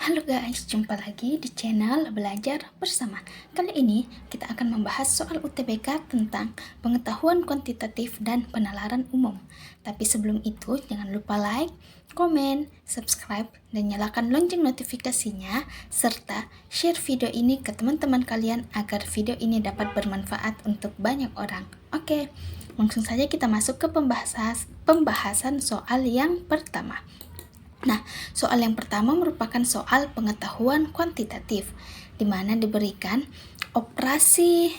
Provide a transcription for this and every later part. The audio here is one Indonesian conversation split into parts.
Halo guys, jumpa lagi di channel Belajar Bersama. Kali ini kita akan membahas soal UTBK tentang pengetahuan kuantitatif dan penalaran umum. Tapi sebelum itu, jangan lupa like, komen, subscribe, dan nyalakan lonceng notifikasinya, serta share video ini ke teman-teman kalian agar video ini dapat bermanfaat untuk banyak orang. Oke, langsung saja kita masuk ke pembahasan soal yang pertama. Nah, soal yang pertama merupakan soal pengetahuan kuantitatif, di mana diberikan operasi.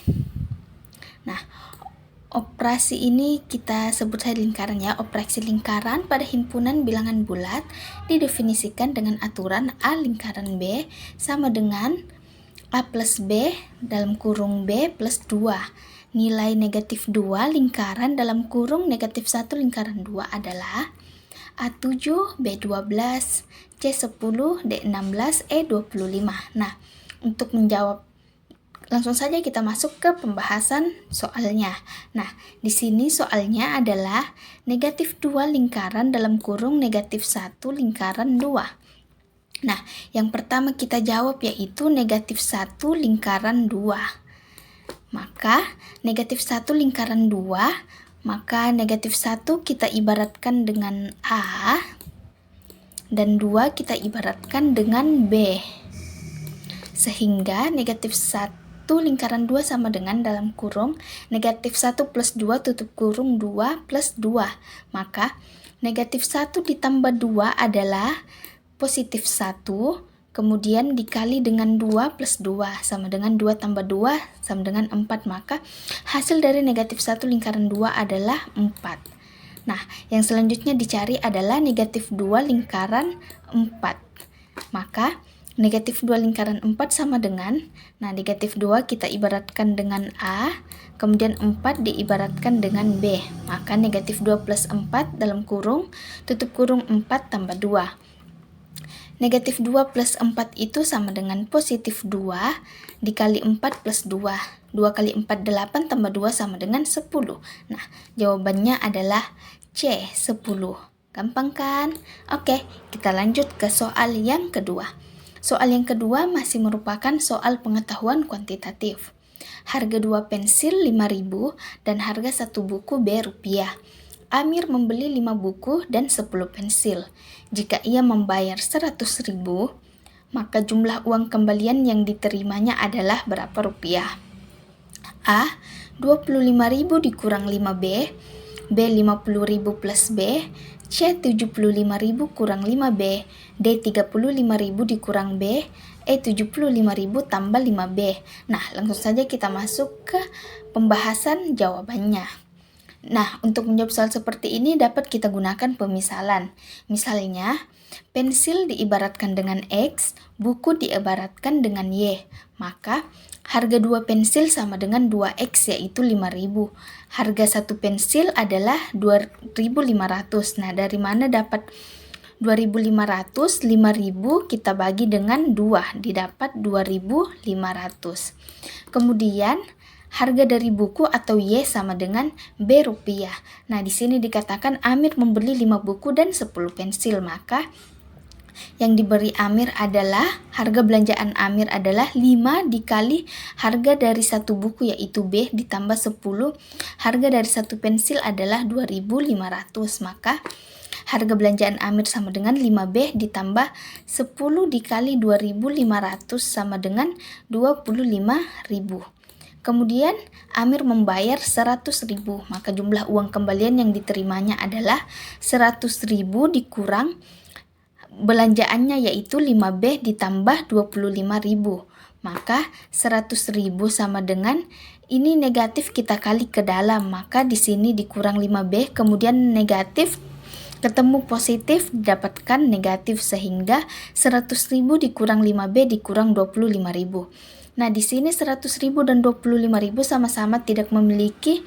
Nah, operasi ini kita sebut saja lingkaran ya. Operasi lingkaran pada himpunan bilangan bulat didefinisikan dengan aturan A lingkaran B sama dengan A plus B dalam kurung B plus 2. Nilai negatif 2 lingkaran dalam kurung negatif 1 lingkaran 2 adalah A7, B12, C10, D16, E25. Nah, untuk menjawab, langsung saja kita masuk ke pembahasan soalnya. Nah, di sini soalnya adalah negatif 2 lingkaran dalam kurung negatif 1 lingkaran 2. Nah, yang pertama kita jawab yaitu negatif 1 lingkaran 2. Maka, negatif 1 lingkaran 2, maka negatif 1 kita ibaratkan dengan A, dan 2 kita ibaratkan dengan B. Sehingga negatif 1 lingkaran 2 sama dengan dalam kurung negatif 1 plus 2 tutup kurung 2 plus 2. Maka negatif 1 ditambah 2 adalah positif 1, kemudian dikali dengan 2 plus 2 sama dengan 2 tambah 2 sama dengan 4. Maka hasil dari negatif 1 lingkaran 2 adalah 4. Nah, yang selanjutnya dicari adalah negatif 2 lingkaran 4. Maka negatif 2 lingkaran 4 sama dengan, nah negatif 2 kita ibaratkan dengan A, kemudian 4 diibaratkan dengan B. Maka negatif 2 plus 4 dalam kurung, tutup kurung 4 tambah 2. Negatif 2 plus 4 itu sama dengan positif 2 dikali 4 plus 2. 2 kali 4, 8 tambah 2 sama dengan 10. Nah, jawabannya adalah C, 10. Gampang kan? Oke, kita lanjut ke soal yang kedua. Soal yang kedua masih merupakan soal pengetahuan kuantitatif. Harga 2 pensil 5.000 dan harga 1 buku B rupiah. Amir membeli 5 buku dan 10 pensil. Jika ia membayar 100.000, maka jumlah uang kembalian yang diterimanya adalah berapa rupiah? A. 25.000 dikurang 5B, B. 50.000 plus B, C. 75.000 kurang 5B, D. 35.000 dikurang B, E. 75.000 tambah 5B. Nah, langsung saja kita masuk ke pembahasan jawabannya. Nah, untuk menjawab soal seperti ini dapat kita gunakan pemisalan. Misalnya, pensil diibaratkan dengan X, buku diibaratkan dengan Y. Maka, harga 2 pensil sama dengan 2X yaitu 5.000. Harga 1 pensil adalah 2.500. Nah, dari mana dapat 2.500? 5.000 kita bagi dengan 2, didapat 2.500. Kemudian, harga dari buku atau Y sama dengan B rupiah. Nah, di sini dikatakan Amir membeli 5 buku dan 10 pensil. Maka yang diberi Amir adalah, harga belanjaan Amir adalah 5 dikali harga dari 1 buku yaitu B ditambah 10. Harga dari 1 pensil adalah 2.500. Maka harga belanjaan Amir sama dengan 5B ditambah 10 dikali 2.500 sama dengan 25.000. Kemudian Amir membayar 100.000, maka jumlah uang kembalian yang diterimanya adalah 100.000 dikurang belanjaannya yaitu 5B ditambah 25.000. Maka 100.000 sama dengan, ini negatif kita kali ke dalam, maka di sini dikurang 5B, kemudian negatif ketemu positif didapatkan negatif, sehingga 100.000 dikurang 5B dikurang 25.000. Nah, di sini 100.000 dan 25.000 sama-sama tidak memiliki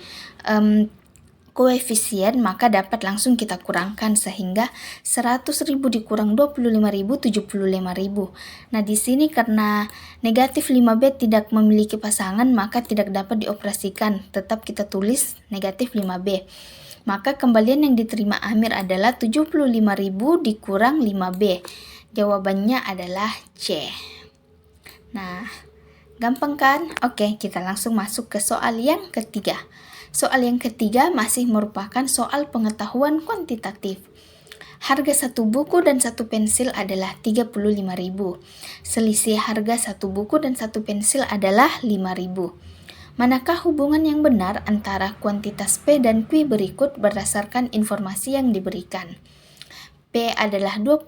koefisien, maka dapat langsung kita kurangkan, sehingga 100.000 dikurang 25.000, 75.000. Nah, di sini karena negatif 5B tidak memiliki pasangan, maka tidak dapat dioperasikan, tetap kita tulis negatif 5B. Maka kembalian yang diterima Amir adalah 75.000 dikurang 5B. Jawabannya adalah C. Nah, gampang kan? Oke, kita langsung masuk ke soal yang ketiga. Soal yang ketiga masih merupakan soal pengetahuan kuantitatif. Harga satu buku dan satu pensil adalah 35.000. Selisih harga satu buku dan satu pensil adalah 5.000. Manakah hubungan yang benar antara kuantitas P dan Q berikut berdasarkan informasi yang diberikan? P adalah 20.000,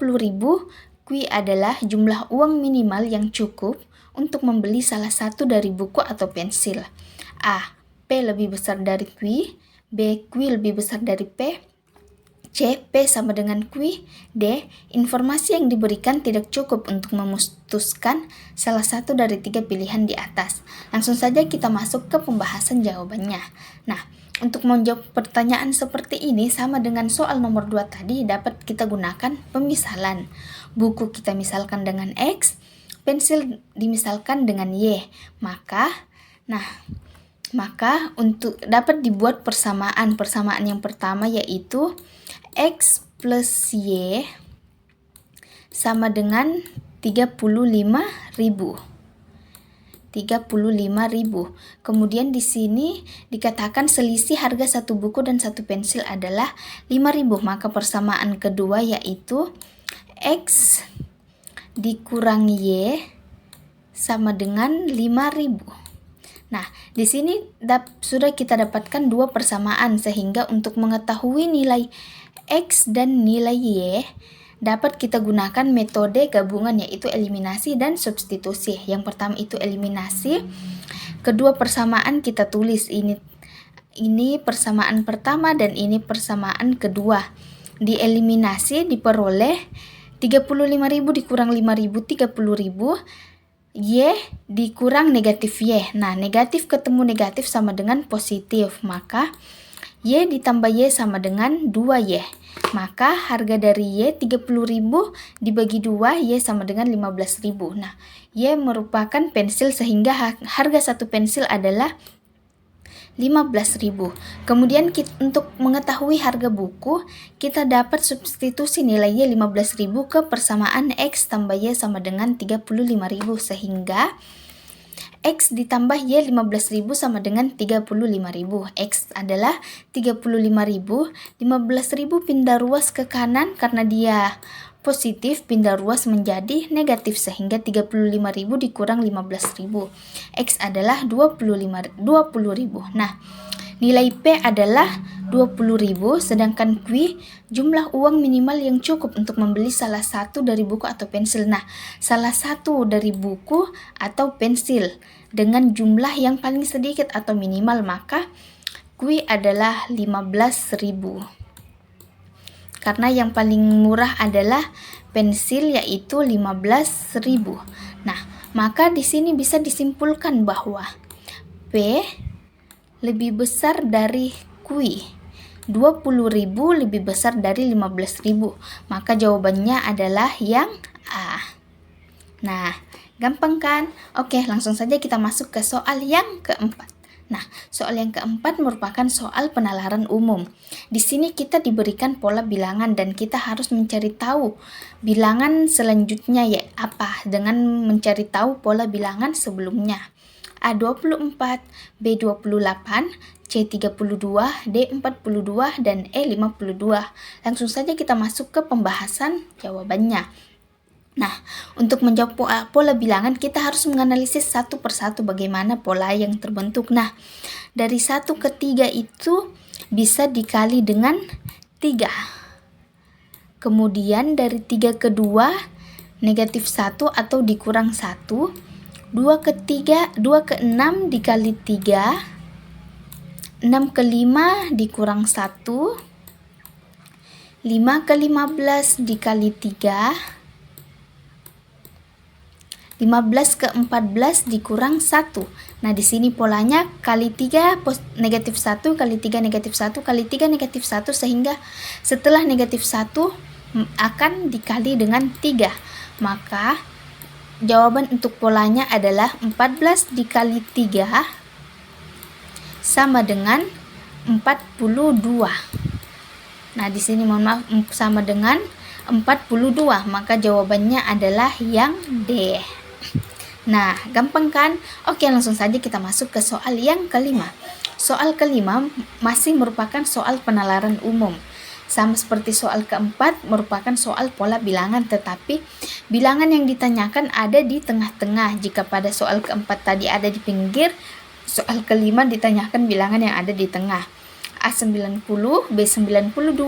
Q adalah jumlah uang minimal yang cukup untuk membeli salah satu dari buku atau pensil. A. P lebih besar dari Q. B. Q lebih besar dari P. C. P sama dengan Q. D. Informasi yang diberikan tidak cukup untuk memutuskan salah satu dari tiga pilihan di atas. Langsung saja kita masuk ke pembahasan jawabannya. Nah, untuk menjawab pertanyaan seperti ini sama dengan soal nomor 2 tadi, dapat kita gunakan pemisalan. Buku kita misalkan dengan X, pensil dimisalkan dengan Y. Maka untuk dapat dibuat persamaan yang pertama yaitu X plus Y sama dengan 35.000. Kemudian di sini dikatakan selisih harga satu buku dan satu pensil adalah 5.000. Maka persamaan kedua yaitu X dikurang Y sama dengan 5.000. Nah, di sini sudah kita dapatkan dua persamaan, sehingga untuk mengetahui nilai X dan nilai Y dapat kita gunakan metode gabungan, yaitu eliminasi dan substitusi. Yang pertama itu eliminasi. Kedua persamaan kita tulis, ini persamaan pertama dan ini persamaan kedua. Dieliminasi diperoleh 35.000 dikurang 5.000, 30.000. Y dikurang negatif Y. Nah, negatif ketemu negatif sama dengan positif. Maka Y ditambah Y sama dengan 2Y. Maka harga dari Y 30.000 dibagi 2, Y sama dengan 15.000. Nah, Y merupakan pensil sehingga harga satu pensil adalah 15.000. Kemudian untuk mengetahui harga buku, kita dapat substitusi nilai Y 15.000 ke persamaan X tambah Y sama dengan 35.000, sehingga X ditambah Y 15.000 sama dengan 35.000. X adalah 35.000, 15.000 pindah ruas ke kanan karena dia positif, pindah ruas menjadi negatif, sehingga 35.000 dikurang 15.000. X adalah 20.000. Nah, nilai P adalah 20.000, sedangkan Q jumlah uang minimal yang cukup untuk membeli salah satu dari buku atau pensil. Nah, salah satu dari buku atau pensil dengan jumlah yang paling sedikit atau minimal, maka Q adalah 15.000. Karena yang paling murah adalah pensil, yaitu 15.000. Nah, maka di sini bisa disimpulkan bahwa P lebih besar dari Q. 20.000 lebih besar dari 15.000. Maka jawabannya adalah yang A. Nah, gampang kan? Oke, langsung saja kita masuk ke soal yang keempat. Nah, soal yang keempat merupakan soal penalaran umum. Di sini kita diberikan pola bilangan dan kita harus mencari tahu bilangan selanjutnya ya apa dengan mencari tahu pola bilangan sebelumnya. A24, B28, C32, D42, dan E52. Langsung saja kita masuk ke pembahasan jawabannya. Nah, untuk menjawab pola bilangan kita harus menganalisis satu persatu bagaimana pola yang terbentuk. Nah, dari 1 ke 3 itu bisa dikali dengan 3. Kemudian dari 3 ke 2 negatif 1 atau dikurang 1. 2 ke 6 dikali 3. 6 ke 5 dikurang 1. 5 ke 15 dikali 3. 15 ke 14 dikurang 1. Nah, di sini polanya kali 3 negatif 1, kali 3 negatif 1, kali 3 negatif 1, sehingga setelah negatif 1 akan dikali dengan 3. Maka jawaban untuk polanya adalah 14 dikali 3 sama dengan 42. Nah, di sini mohon maaf sama dengan 42, maka jawabannya adalah yang D. Nah, gampang kan? Oke, langsung saja kita masuk ke soal yang kelima. Soal kelima masih merupakan soal penalaran umum. Sama seperti soal keempat, merupakan soal pola bilangan, tetapi bilangan yang ditanyakan ada di tengah-tengah. Jika pada soal keempat tadi ada di pinggir, soal kelima ditanyakan bilangan yang ada di tengah. A90, B92,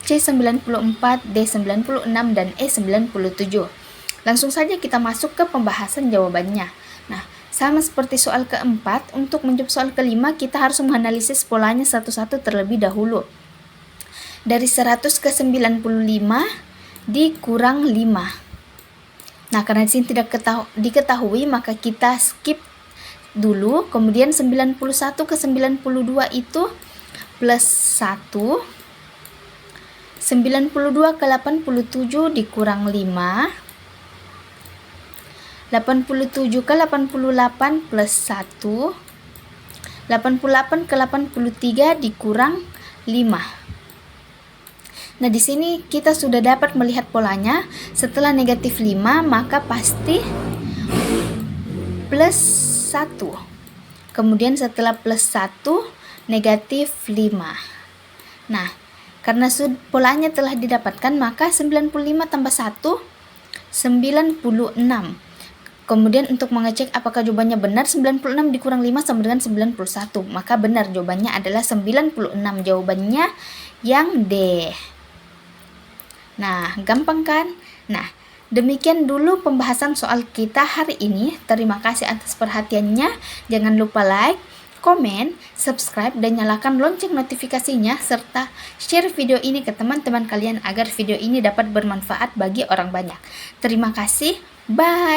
C94, D96, dan E97. Langsung saja kita masuk ke pembahasan jawabannya. Nah, sama seperti soal keempat, untuk menjawab soal kelima kita harus menganalisis polanya satu-satu terlebih dahulu. Dari 100 ke 95 dikurang 5. Nah, karena di sini tidak diketahui, maka kita skip dulu. Kemudian 91 ke 92 itu plus 1. 92 ke 87 dikurang 5. 87 ke 88 plus 1. 88 ke 83 dikurang 5. Nah, di sini kita sudah dapat melihat polanya. Setelah negatif 5, maka pasti plus 1. Kemudian setelah plus 1, negatif 5. Nah, karena polanya telah didapatkan, maka 95 tambah 1, 96. Kemudian untuk mengecek apakah jawabannya benar, 96 dikurang 5 sama dengan 91. Maka benar, jawabannya adalah 96. Jawabannya yang D. Nah, gampang kan? Nah, demikian dulu pembahasan soal kita hari ini. Terima kasih atas perhatiannya. Jangan lupa like, komen, subscribe, dan nyalakan lonceng notifikasinya, serta share video ini ke teman-teman kalian agar video ini dapat bermanfaat bagi orang banyak. Terima kasih. Bye.